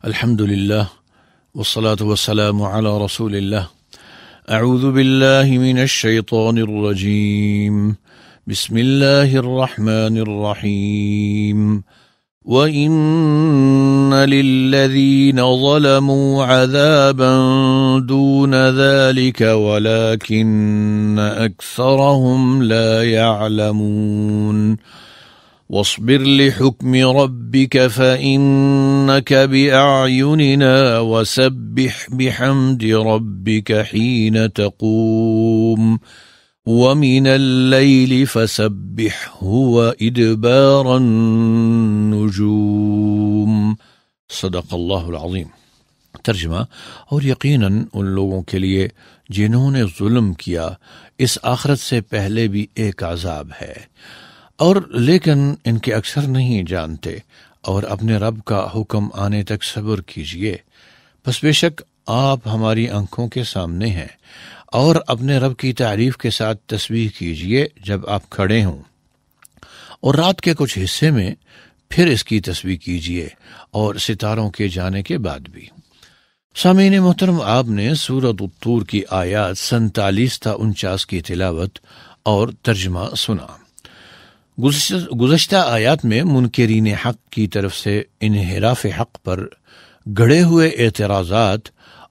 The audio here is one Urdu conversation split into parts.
الحمد لله والصلاة والسلام على رسول الله. أعوذ بالله من الشيطان الرجيم. بسم الله الرحمن الرحيم. وإن للذين ظلموا عذابا دون ذلك ولكن أكثرهم لا يعلمون. واصبر لحكم ربك فإنك بأعيننا وسبح بحمد ربك حين تقوم ومن الليل فسبحه وإدبار النجوم. صدق اللہ العظیم. ترجمہ: اور یقیناً ان لوگوں کے لیے جنہوں نے ظلم کیا اس آخرت سے پہلے بھی ایک عذاب ہے، اور لیکن ان کے اکثر نہیں جانتے، اور اپنے رب کا حکم آنے تک صبر کیجیے، پس بے شک آپ ہماری آنکھوں کے سامنے ہیں، اور اپنے رب کی تعریف کے ساتھ تسبیح کیجیے جب آپ کھڑے ہوں، اور رات کے کچھ حصے میں پھر اس کی تسبیح کیجیے، اور ستاروں کے جانے کے بعد بھی۔ سامعین محترم، آپ نے سورۃ الطور کی آیات 47 تا 49 کی تلاوت اور ترجمہ سنا۔ گزشتہ آیات میں منکرین حق کی طرف سے انحراف حق پر گڑھے ہوئے اعتراضات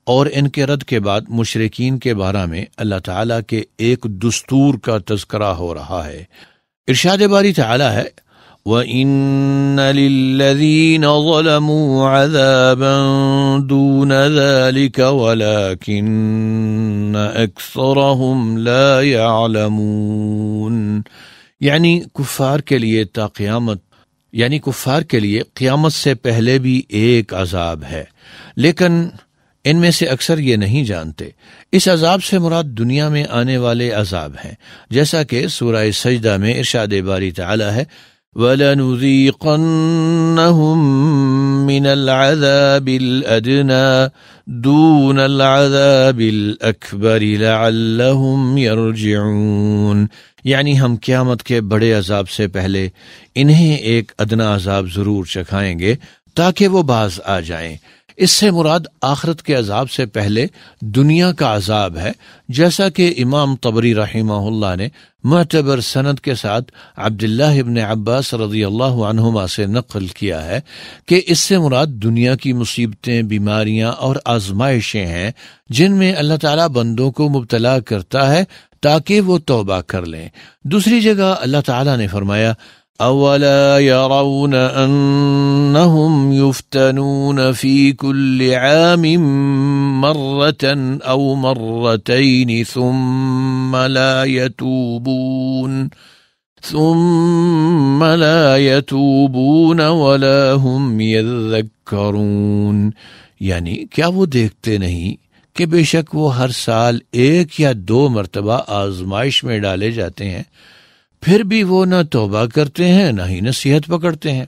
اور ان کے رد کے بعد مشرکین کے بارے میں اللہ تعالیٰ کے ایک دستور کا تذکرہ ہو رہا ہے۔ ارشاد باری تعالیٰ ہے: وَإِنَّ لِلَّذِينَ ظَلَمُوا عَذَابًا دُونَ ذَلِكَ وَلَكِنَّ أَكْثَرَهُمْ لَا يَعْلَمُونَ۔ یعنی کفار کے لیے قیامت سے پہلے بھی ایک عذاب ہے، لیکن ان میں سے اکثر یہ نہیں جانتے۔ اس عذاب سے مراد دنیا میں آنے والے عذاب ہیں، جیسا کہ سورہ سجدہ میں ارشاد باری تعالی ہے: وَلَنُذِيقَنَّهُم مِّنَ الْعَذَابِ الْأَدْنَىٰ دُونَ الْعَذَابِ الْأَكْبَرِ لَعَلَّهُمْ يَرْجِعُونَ۔ یعنی ہم قیامت کے بڑے عذاب سے پہلے انہیں ایک ادنا عذاب ضرور چکھائیں گے تاکہ وہ باز آ جائیں۔ اس سے مراد آخرت کے عذاب سے پہلے دنیا کا عذاب ہے، جیسا کہ امام طبری رحمہ اللہ نے معتبر سند کے ساتھ عبداللہ ابن عباس رضی اللہ عنہما سے نقل کیا ہے کہ اس سے مراد دنیا کی مصیبتیں، بیماریاں اور آزمائشیں ہیں جن میں اللہ تعالیٰ بندوں کو مبتلا کرتا ہے تاکہ وہ توبہ کر لیں۔ دوسری جگہ اللہ تعالیٰ نے فرمایا: اولا يرون انهم يفتنون في كل عام مرة او مرتين ثم لا يتوبون ولا هم يذكرون۔ یعنی کیا وہ دیکھتے نہیں کہ بے شک وہ ہر سال 1 یا 2 مرتبہ آزمائش میں ڈالے جاتے ہیں، پھر بھی وہ نہ توبہ کرتے ہیں نہ ہی نصیحت پکڑتے ہیں۔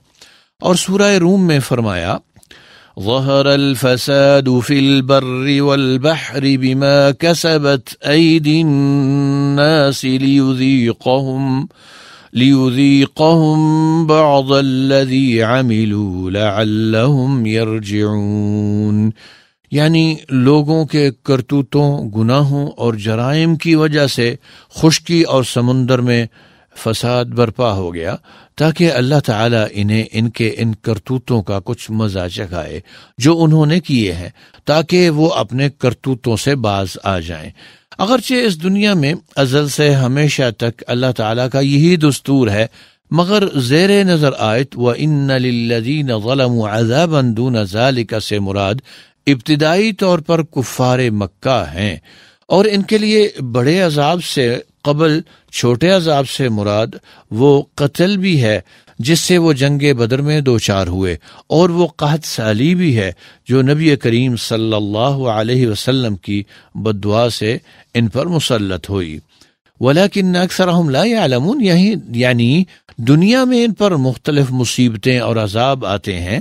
اور سورہ روم میں فرمایا: ظہر الفساد فی البر والبحر بما کسبت ایدی الناس لیذیقہم بعض الذی عملوا لعلہم یرجعون۔ یعنی لوگوں کے کرتوتوں، گناہوں اور جرائم کی وجہ سے خشکی اور سمندر میں فساد برپا ہو گیا تاکہ اللہ تعالیٰ انہیں ان کرتوتوں کا کچھ مزہ چکھائے جو انہوں نے کیے ہیں، تاکہ وہ اپنے کرتوتوں سے باز آ جائیں۔ اگرچہ اس دنیا میں ازل سے ہمیشہ تک اللہ تعالیٰ کا یہی دستور ہے، مگر زیر نظر آیت وَإِنَّ لِلَّذِينَ ظَلَمُوا عَذَابًا دُونَ ذَلِكَ سے مراد ابتدائی طور پر کفار مکہ ہیں، اور ان کے لیے بڑے عذاب سے قبل چھوٹے عذاب سے مراد وہ قتل بھی ہے جس سے وہ جنگ بدر میں دوچار ہوئے، اور وہ قحط سالی بھی ہے جو نبی کریم صلی اللہ علیہ وسلم کی بددعا سے ان پر مسلط ہوئی۔ وَلَكِنَّ أَكْثَرَهُمْ لَا يَعْلَمُونَ، یعنی دنیا میں ان پر مختلف مصیبتیں اور عذاب آتے ہیں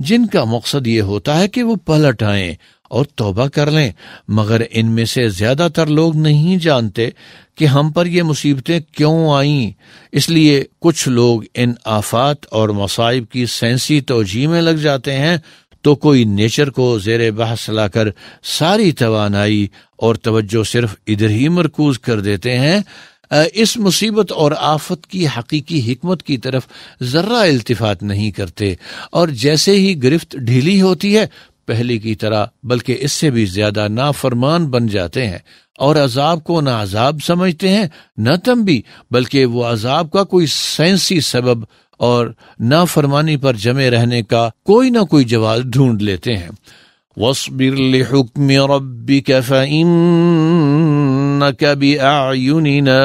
جن کا مقصد یہ ہوتا ہے کہ وہ پلٹ آئیں اور توبہ کر لیں، مگر ان میں سے زیادہ تر لوگ نہیں جانتے کہ ہم پر یہ مصیبتیں کیوں آئیں۔ اس لیے کچھ لوگ ان آفات اور مصائب کی سائنسی توجیہ میں لگ جاتے ہیں تو کوئی نیچر کو زیر بحث لا کر ساری توانائی اور توجہ صرف ادھر ہی مرکوز کر دیتے ہیں، اس مصیبت اور آفت کی حقیقی حکمت کی طرف ذرہ التفات نہیں کرتے، اور جیسے ہی گرفت ڈھیلی ہوتی ہے پہلے کی طرح بلکہ اس سے بھی زیادہ نافرمان بن جاتے ہیں، اور عذاب کو نہ عذاب سمجھتے ہیں نہ تنبیہ، بلکہ وہ عذاب کا کوئی سائنسی سبب اور نافرمانی پر جمے رہنے کا کوئی نہ کوئی جواز ڈھونڈ لیتے ہیں۔ وَاصْبِرْ لِحُكْمِ رَبِّكَ فَإِنَّكَ بِأَعْيُنِنَا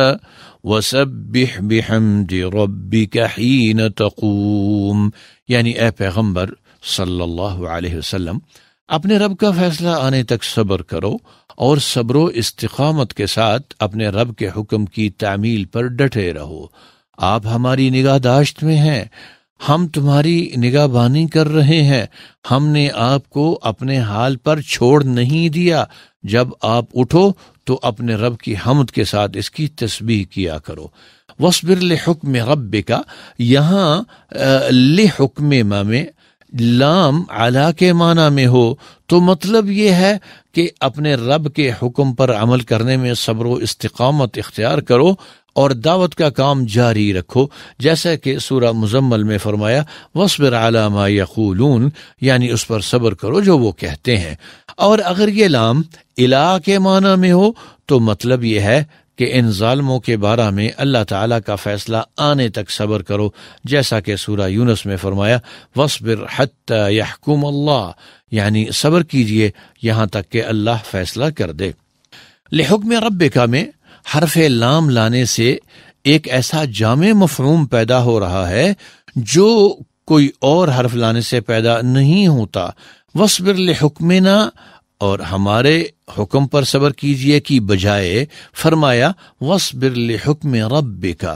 وَسَبِّحْ بِحَمْدِ رَبِّكَ حِينَ تَقُومُ، یعنی اے پیغمبر صلی اللہ علیہ وسلم، اپنے رب کا فیصلہ آنے تک صبر کرو اور صبر و استقامت کے ساتھ اپنے رب کے حکم کی تعمیل پر ڈٹے رہو۔ آپ ہماری نگہداشت میں ہیں، ہم تمہاری نگہبانی کر رہے ہیں، ہم نے آپ کو اپنے حال پر چھوڑ نہیں دیا۔ جب آپ اٹھو تو اپنے رب کی حمد کے ساتھ اس کی تسبیح کیا کرو۔ وَاصْبِرْ لِحُكْمِ رَبِّكَ، یہاں لِحُكْمِ میں لام علا کے معنی میں ہو تو مطلب یہ ہے کہ اپنے رب کے حکم پر عمل کرنے میں صبر و استقامت اختیار کرو اور دعوت کا کام جاری رکھو، جیسا کہ سورہ مزمل میں فرمایا وَاصْبِرْ عَلَىٰ مَا يَقُولُونَ، یعنی اس پر صبر کرو جو وہ کہتے ہیں۔ اور اگر یہ لام الہ کے معنی میں ہو تو مطلب یہ ہے کہ ان ظالموں کے بارے میں اللہ تعالیٰ کا فیصلہ آنے تک صبر کرو، جیسا کہ سورہ یونس میں فرمایا وَاصْبِرْ حَتَّى يَحْكُمَ اللَّهُ، یعنی صبر کیجئے یہاں تک کہ اللہ فیصلہ کر دے۔ لحکم ربک میں حرف لام لانے سے ایک ایسا جامع مفہوم پیدا ہو رہا ہے جو کوئی اور حرف لانے سے پیدا نہیں ہوتا۔ وَاصْبِرْ لِحُكْمِنَا، اور ہمارے حکم پر صبر کیجئے کی بجائے فرمایا وَاصْبِرْ لِحُكْمِ رَبِّكَ،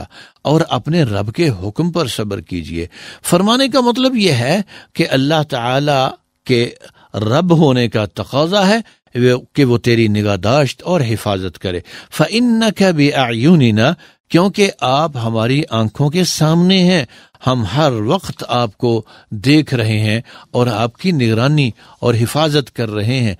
اور اپنے رب کے حکم پر صبر کیجئے۔ فرمانے کا مطلب یہ ہے کہ اللہ تعالی کے رب ہونے کا تقاضا ہے کہ وہ تیری نگہداشت اور حفاظت کرے۔ فَإِنَّكَ بِأَعْيُنِنَا، کیونکہ آپ ہماری آنکھوں کے سامنے ہیں، ہم ہر وقت آپ کو دیکھ رہے ہیں اور آپ کی نگرانی اور حفاظت کر رہے ہیں،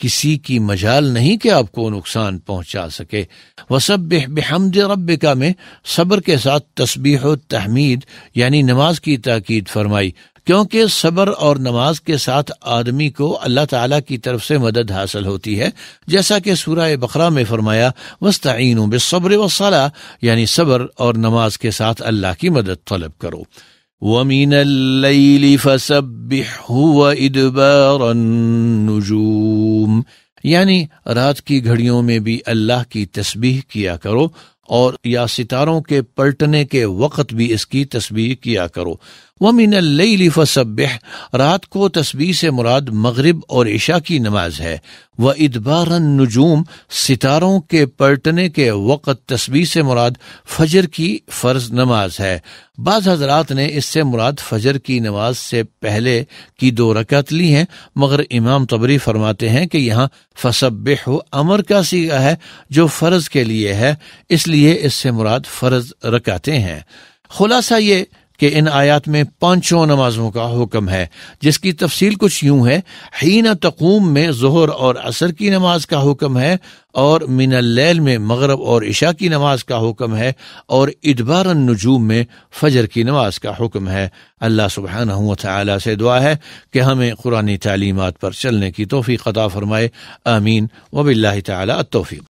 کسی کی مجال نہیں کہ آپ کو نقصان پہنچا سکے۔ وَسَبِّحْ بِحَمْدِ رَبِّكَ میں صبر کے ساتھ تسبیح و تحمید یعنی نماز کی تاکید فرمائی، کیونکہ صبر اور نماز کے ساتھ آدمی کو اللہ تعالیٰ کی طرف سے مدد حاصل ہوتی ہے، جیسا کہ سورہ بقرہ میں فرمایا وَاسْتَعِینُوا بِالصَّبْرِ وَالصَّلَاةِ، یعنی صبر اور نماز کے ساتھ اللہ کی مدد طلب کرو۔ وَمِنَ اللَّيْلِ فَسَبِّحْهُ وَإِدْبَارَ النُّجُومِ، یعنی رات کی گھڑیوں میں بھی اللہ کی تسبیح کیا کرو، اور یا ستاروں کے پلٹنے کے وقت بھی اس کی تسبیح کیا کرو۔ وَمِنَ اللَّيْلِ فَسَبِّحْ، رات کو تسبیح سے مراد مغرب اور عشاء کی نماز ہے۔ وَإِدْبَارَ النُّجُومِ، ستاروں کے پلٹنے کے وقت تسبیح سے مراد فجر کی فرض نماز ہے۔ بعض حضرات نے اس سے مراد فجر کی نماز سے پہلے کی 2 رکعت لی ہیں، مگر امام طبری فرماتے ہیں کہ یہاں فسبح امر کا صیغہ ہے جو فرض کے لیے ہے، اس لیے اس سے مراد فرض رکعتیں ہیں۔ خلاصہ یہ کہ ان آیات میں 5 نمازوں کا حکم ہے، جس کی تفصیل کچھ یوں ہے۔ حین تقوم میں ظہر اور عصر کی نماز کا حکم ہے، اور من اللیل میں مغرب اور عشاء کی نماز کا حکم ہے، اور ادبار النجوم میں فجر کی نماز کا حکم ہے۔ اللہ سبحانہ و تعالی سے دعا ہے کہ ہمیں قرآنی تعلیمات پر چلنے کی توفیق عطا فرمائے، آمین، وباللہ تعالی التوفیق۔